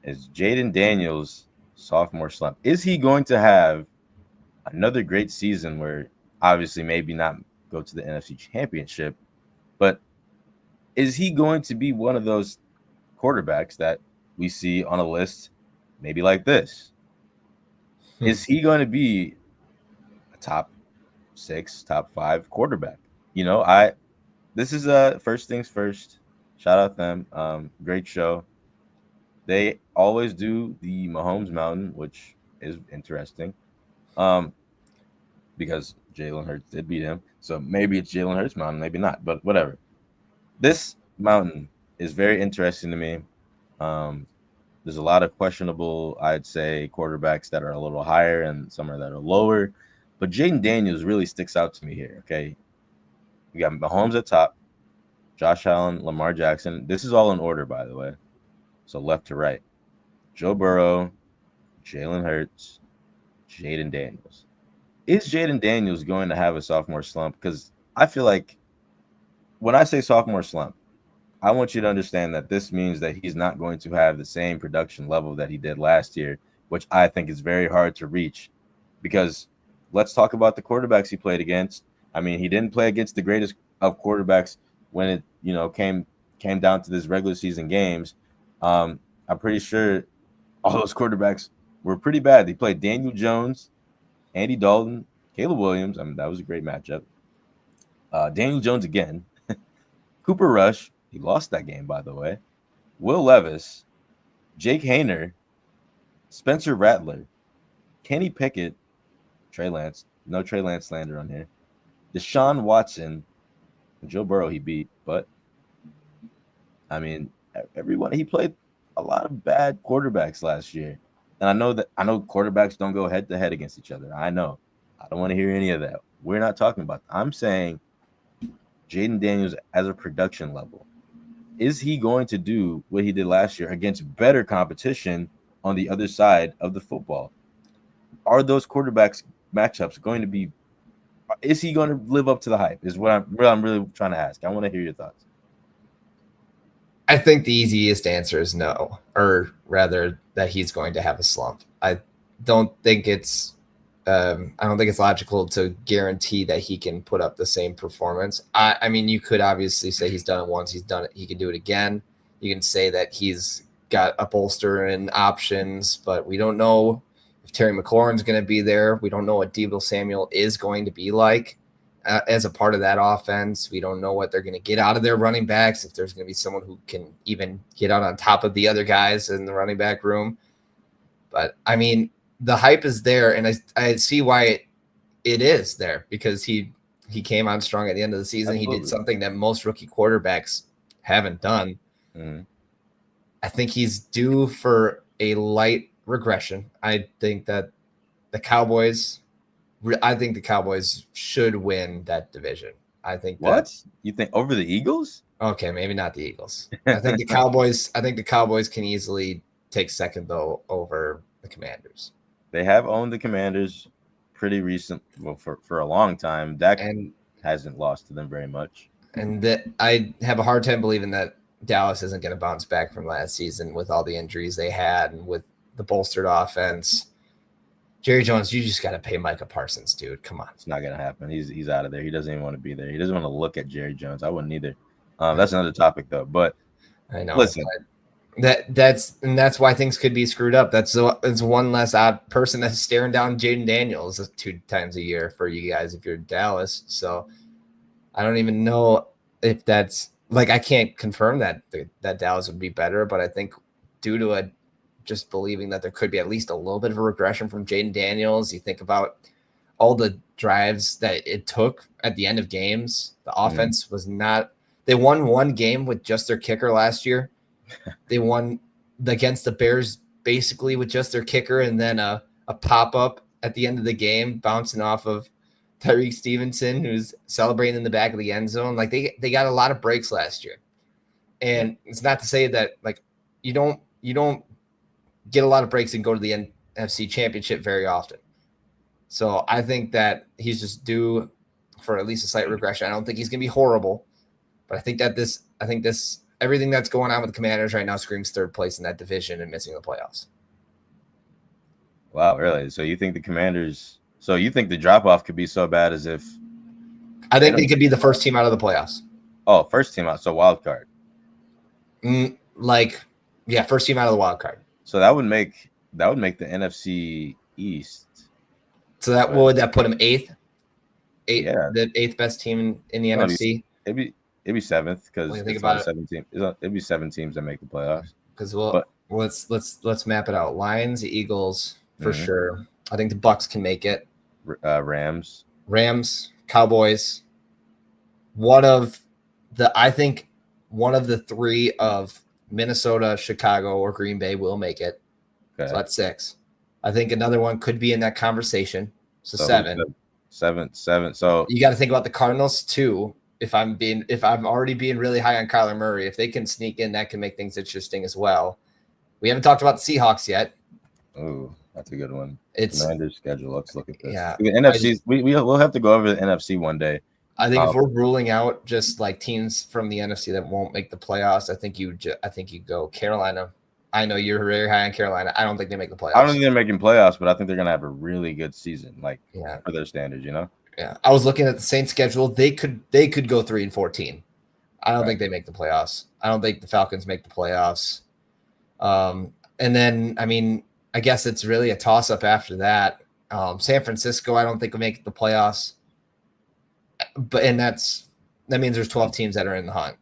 is Jayden Daniels sophomore slump. Is he going to have another great season where obviously maybe not go to the NFC Championship, but is he going to be one of those quarterbacks that we see on a list maybe like this? Is he going to be a top 6, top 5 quarterback? I this is first things first. Shout out them. Great show. They always do the Mahomes Mountain, which is interesting. Um, because Jalen Hurts did beat him. So maybe it's Jalen Hurts Mountain, maybe not, but whatever. This mountain is very interesting to me. Um, there's a lot of questionable, I'd say, quarterbacks that are a little higher and some are that are lower. But Jaden Daniels really sticks out to me here. Okay. We got Mahomes at top, Josh Allen, Lamar Jackson. This is all in order, by the way. So left to right. Joe Burrow, Jalen Hurts, Jaden Daniels. Is Jaden Daniels going to have a sophomore slump? Because I feel like when I say sophomore slump, I want you to understand that this means that he's not going to have the same production level that he did last year, which I think is very hard to reach. Because let's talk about the quarterbacks he played against. I mean, he didn't play against the greatest of quarterbacks when it came down to this regular season games. I'm pretty sure all those quarterbacks were pretty bad. He played Daniel Jones, Andy Dalton, Caleb Williams. I mean, that was a great matchup. Daniel Jones again, Cooper Rush. He lost that game, by the way. Will Levis, Jake Hayner, Spencer Rattler, Kenny Pickett, Trey Lance. No Trey Lance slander on here. Deshaun Watson, Joe Burrow he beat, but I mean, everyone he played a lot of bad quarterbacks last year. And I know quarterbacks don't go head to head against each other. I know. I don't want to hear any of that. We're not talking about that. I'm saying Jaden Daniels as a production level. Is he going to do what he did last year against better competition on the other side of the football? Are those quarterbacks matchups going to be? Is he going to live up to the hype? Is what I'm really trying to ask. I want to hear your thoughts. I think the easiest answer is no, or rather that he's going to have a slump. Don't think it's I don't think it's logical to guarantee that he can put up the same performance. I mean, you could obviously say he's done it once, he's done it, he can do it again. You can say that he's got a bolster and options, but we don't know if Terry McLaurin's going to be there. We don't know what Deebo Samuel is going to be like as a part of that offense. We don't know what they're going to get out of their running backs, if there's going to be someone who can even get out on top of the other guys in the running back room. But I mean, the hype is there, and I see why it is there, because he came on strong at the end of the season. Absolutely. He did something that most rookie quarterbacks haven't done. Mm-hmm. I think he's due for a light regression. I think the Cowboys should win that division. I think what you think over the Eagles? Okay, maybe not the Eagles. I think the Cowboys. I think the Cowboys can easily take second though over the Commanders. They have owned the Commanders pretty recent, well, for a long time. Dak hasn't lost to them very much. And that I have a hard time believing that Dallas isn't going to bounce back from last season with all the injuries they had and with the bolstered offense. Jerry Jones, you just got to pay Micah Parsons, dude. Come on. It's not going to happen. He's out of there. He doesn't even want to be there. He doesn't want to look at Jerry Jones. I wouldn't either. That's another topic, though. But I know. Listen. That's why things could be screwed up. That's one less odd person that's staring down Jaden Daniels 2 times a year for you guys if you're Dallas. So I don't even know if that's like, I can't confirm that Dallas would be better, but I think due to just believing that there could be at least a little bit of a regression from Jaden Daniels. You think about all the drives that it took at the end of games. The offense was not. They won one game with just their kicker last year. They won against the Bears basically with just their kicker, and then a pop-up at the end of the game bouncing off of Tyreek Stevenson, who's celebrating in the back of the end zone. Like they got a lot of breaks last year. And it's not to say that like you don't get a lot of breaks and go to the NFC Championship very often. So I think that he's just due for at least a slight regression. I don't think he's going to be horrible, but I think this everything that's going on with the Commanders right now screams third place in that division and missing the playoffs. Wow, really? So you think the Commanders? So you think the drop off could be so bad as if? I think they could be the first team out of the playoffs. Oh, first team out. So wild card. First team out of the wild card. So that would make the NFC East. So that what would that put them eighth? Yeah. The eighth best team in the NFC. It'd be seventh because think about 17. It'd be 7 teams that make the playoffs. Because let's map it out. Lions, Mm-hmm. Eagles for sure. I think the Bucks can make it. Rams, Cowboys. One of the 3 of Minnesota, Chicago, or Green Bay will make it. Okay. So that's 6. I think another one could be in that conversation. So 7. 7. So you got to think about the Cardinals too. If I'm already being really high on Kyler Murray, if they can sneak in, that can make things interesting as well. We haven't talked about the Seahawks yet. Oh, that's a good one. It's Commander's schedule. Let's look at this. Yeah, the NFC. We'll have to go over the NFC one day. I think if we're ruling out just like teams from the NFC that won't make the playoffs, I think you go Carolina. I know you're very high on Carolina. I don't think they make the playoffs. I don't think they're making playoffs, but I think they're gonna have a really good season, for their standards, Yeah, I was looking at the Saints schedule. They could go 3-14. I don't think they make the playoffs. I don't think the Falcons make the playoffs. And then I guess it's really a toss up after that. San Francisco, I don't think will make the playoffs. But that means there's 12 teams that are in the hunt.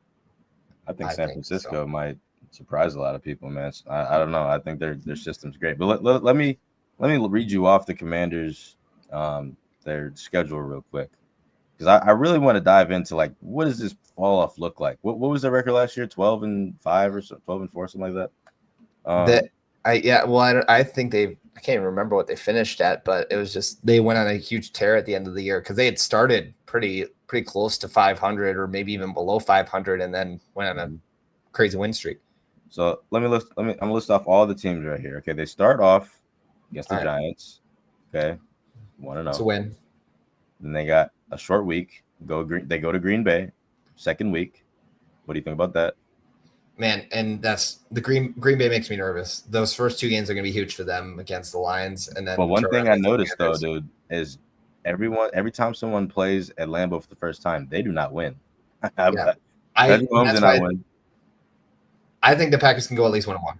I think San Francisco might surprise a lot of people, man. I don't know. I think their system's great. But let me read you off the Commanders their schedule real quick, because I really want to dive into what does this fall off look like? What was their record last year? 12-5 or 12-4, something like that. I think I can't even remember what they finished at, but it was just they went on a huge tear at the end of the year because they had started pretty close to 500 or maybe even below 500 and then went on a crazy win streak. So I'm gonna list off all the teams right here. Okay, they start off against the Giants. Okay, 1-0. It's a win. Then they got a short week. They go to Green Bay, second week. What do you think about that? Man, and that's the Green Bay makes me nervous. Those first 2 games are going to be huge for them against the Lions, and then. But one thing I noticed though, dude, is every time someone plays at Lambeau for the first time, they do not win. I think the Packers can go at least 1-1.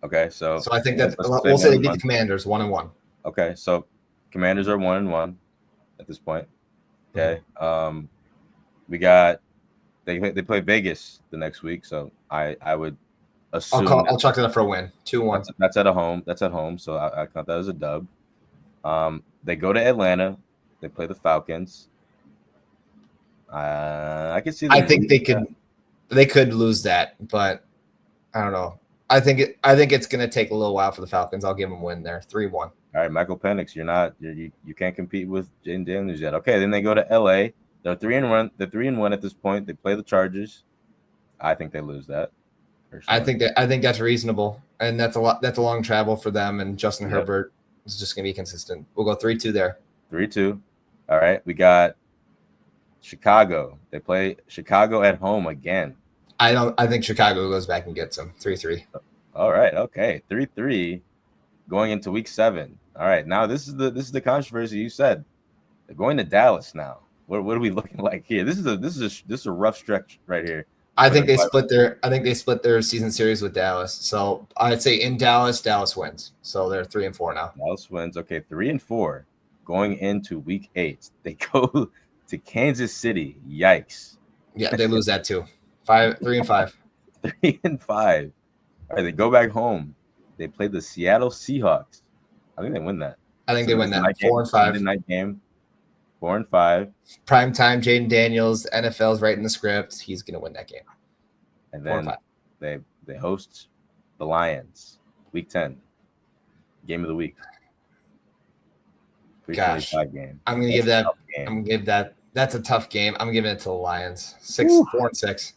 Okay, so I think that we'll say they beat the Commanders 1-1. Okay, so Commanders are 1-1 at this point. Okay, we got they play Vegas the next week, so I would assume I'll chalk it up for a win. 2-1. That's at home, so I count that as a dub. They go to Atlanta. They play the Falcons. I can see. I think they could lose that, but I don't know. I think it's going to take a little while for the Falcons. I'll give them a win there, 3-1. All right, Michael Penix, you can't compete with Jayden Daniels yet. Okay, then they go to LA. They're 3-1. They're 3-1 at this point. They play the Chargers. I think they lose that. I think that's reasonable, and that's a long travel for them. And Justin Herbert is just going to be consistent. We'll go 3-2 there. 3-2. All right, we got Chicago. They play Chicago at home again. I think Chicago goes back and gets them 3-3. All right, okay, 3-3, going into week 7. All right, now this is the controversy. You said they're going to Dallas now. What are we looking like here? This is a rough stretch right here. I think they split their season series with Dallas. So I'd say in Dallas wins. So they're 3-4 now. Dallas wins. Okay, 3-4, going into week 8. They go to Kansas City. Yikes. Yeah, they lose that too. 3-5. 3-5. All right, they go back home. They play the Seattle Seahawks. I think they win that. I think they win that. 4-5. Night game. 4-5. Prime time. Jayden Daniels. NFL's writing the script. He's gonna win that game. And then they host the Lions. Week 10. Game of the week. Gosh, game. I'm gonna give that. That's a tough game. I'm giving it to the Lions. 4-6.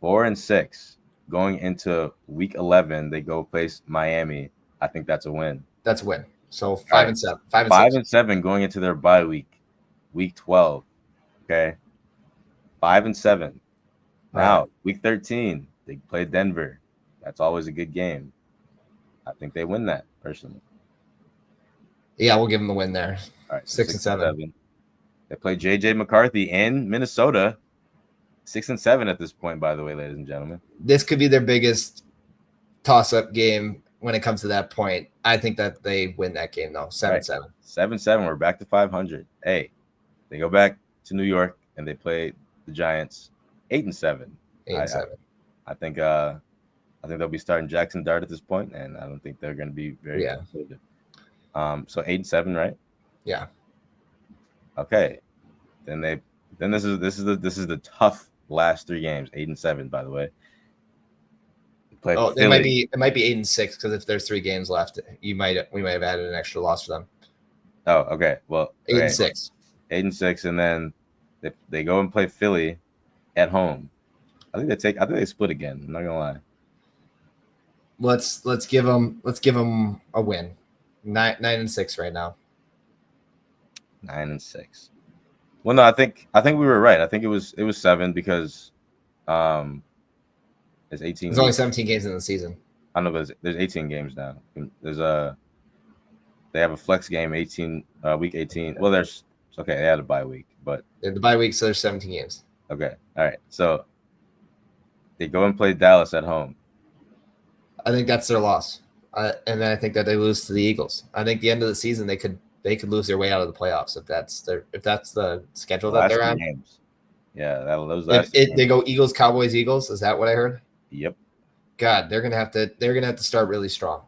4-6. Going into week 11, they go face Miami. I think that's a win. That's a win. So 5-7. 5-7 going into their bye week 12. Okay. 5-7. Now, week 13, They play Denver. That's always a good game. I think they win that personally. Yeah, we'll give them the win there. All right, so 6-7. They play JJ McCarthy in Minnesota. 6-7 at this point, by the way, ladies and gentlemen. This could be their biggest toss-up game when it comes to that point. I think that they win that game though. 7-7. 7-7. We're back to 500. Hey, they go back to New York and they play the Giants. 8-7. 8-7. I think they'll be starting Jackson Dart at this point, and I don't think they're going to be very competitive. So 8-7, right? Yeah. Okay. Then this is the tough last 3 games. 8-7, by the way. It might be 8-6 because if there's 3 games left, we might have added an extra loss for them. Oh, okay. Well, 8-6. 8-6, and then they go and play Philly at home. I think they split again. I'm not gonna lie. Let's give them a win. 9-6 right now. 9-6. Well, no, I think we were right. I think it was 7 because there's 18. There's only 17 games in the season. I know, but there's 18 games now. They have a flex game 18 week 18. Well, they had a bye week, but the bye week, so there's 17 games. Okay, all right. So they go and play Dallas at home. I think that's their loss, and then I think that they lose to the Eagles. I think the end of the season they could lose their way out of the playoffs if that's the schedule that they're on. Games. Yeah, those last. They go Eagles, Cowboys, Eagles. Is that what I heard? Yep. God, they're gonna have to start really strong.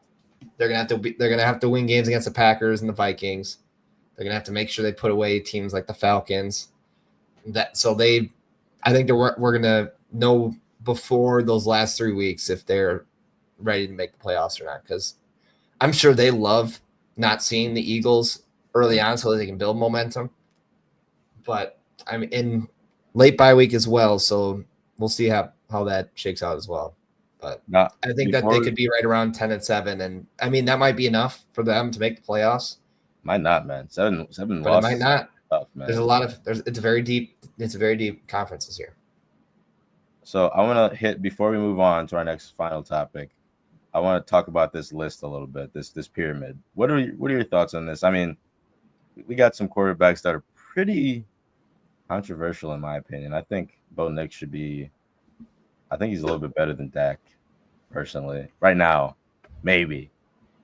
They're gonna have to win games against the Packers and the Vikings. They're gonna have to make sure they put away teams like the Falcons. I think we're gonna know before those last 3 weeks if they're ready to make the playoffs or not. Because I'm sure they love not seeing the Eagles early on so they can build momentum. But I'm in late bye week as well, so we'll see how that shakes out as well. But I think that they could be right around 10-7, and I mean that might be enough for them to make the playoffs. Might not, man. 7 but losses. It might not. Tough, man. It's a very deep conference this year. So I want to hit before we move on to our next final topic. I want to talk about this list a little bit. This pyramid. What are your thoughts on this? I mean, we got some quarterbacks that are pretty controversial in my opinion. I think Bo Nix should be. I think he's a little bit better than Dak, personally. Right now, maybe.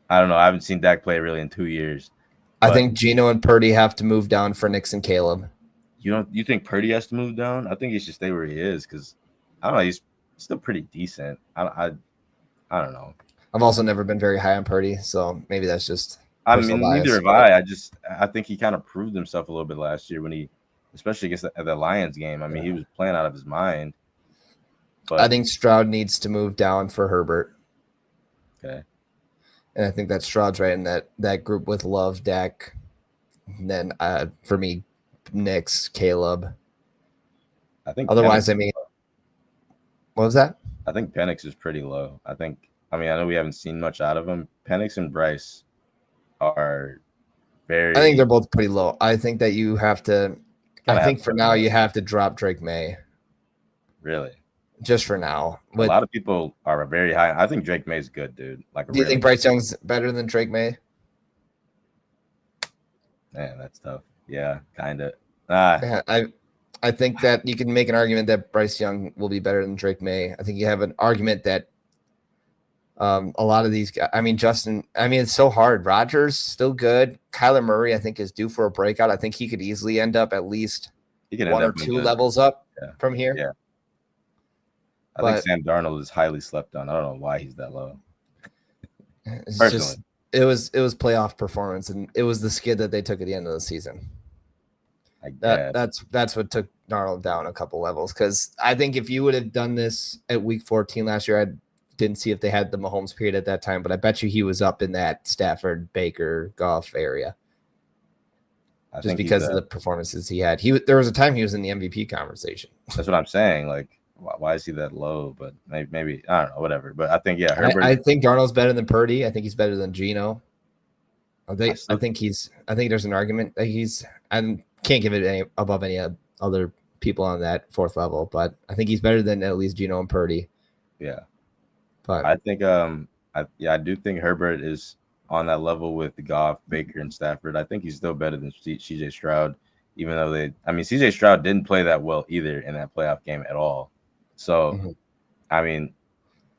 I don't know. I haven't seen Dak play really in 2 years. I think Geno and Purdy have to move down for Nix and Caleb. You think Purdy has to move down? I think he should stay where he is because I don't know. He's still pretty decent. I don't know. I've also never been very high on Purdy, so maybe that's just. I mean, neither have I. I think he kind of proved himself a little bit last year when he, especially against the Lions game. I mean, he was playing out of his mind. But I think Stroud needs to move down for Herbert. Okay. And I think that Stroud's right in that group with Love, Dak, and then for me, Nix, Caleb. I think. Otherwise, what was that? I think Penix is pretty low. I know we haven't seen much out of him. Penix and Bryce are very. I think they're both pretty low. I think that you have to. I think for now you have to drop Drake May. Really? Just for now. A lot of people are very high. I think Drake May's good, dude. Do you think Bryce Young's better than Drake May? Man, that's tough. Yeah, kind of. I think that you can make an argument that Bryce Young will be better than Drake May. I think you have an argument that a lot of these guys, Justin, it's so hard. Rodgers, still good. Kyler Murray, I think, is due for a breakout. I think he could easily end up at least 1 or 2 levels up from here. Yeah. I think Sam Darnold is highly slept on. I don't know why he's that low. It's just it was playoff performance, and it was the skid that they took at the end of the season. That's what took Darnold down a couple levels. Because I think if you would have done this at week 14 last year, I didn't see if they had the Mahomes period at that time, but I bet you he was up in that Stafford, Baker, Goff area. Just because of the performances he had. There was a time he was in the MVP conversation. That's what I'm saying. Like, why is he that low? But maybe I don't know, whatever. But I think Herbert. I think Darnold's better than Purdy. I think he's better than Geno. I think there's an argument that I can't give it above any other people on that 4th level, but I think he's better than at least Geno and Purdy. Yeah. But I think I do think Herbert is on that level with Goff, Baker, and Stafford. I think he's still better than CJ Stroud, even though CJ Stroud didn't play that well either in that playoff game at all. So mhm, I mean,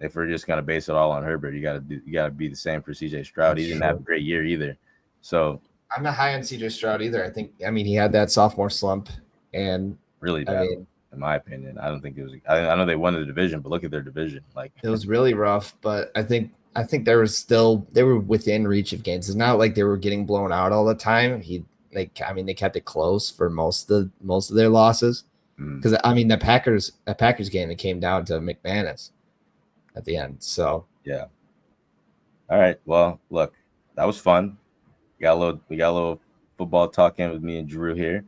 if we're just gonna base it all on Herbert, you gotta be the same for CJ Stroud. that's He didn't have true. a great year either. So I'm not high on CJ Stroud either. I mean, he had that sophomore slump, and really I bad, mean, in my opinion. I don't think it was. I know they won the division, but look at their division. Like, it was really rough. But I think they were within reach of games. It's not like they were getting blown out all the time. They kept it close for most of their losses. mm, Because I mean, the Packers game, it came down to McManus at the end. So yeah. All right. Well, look, that was fun. We got a little football talking with me and Drew here.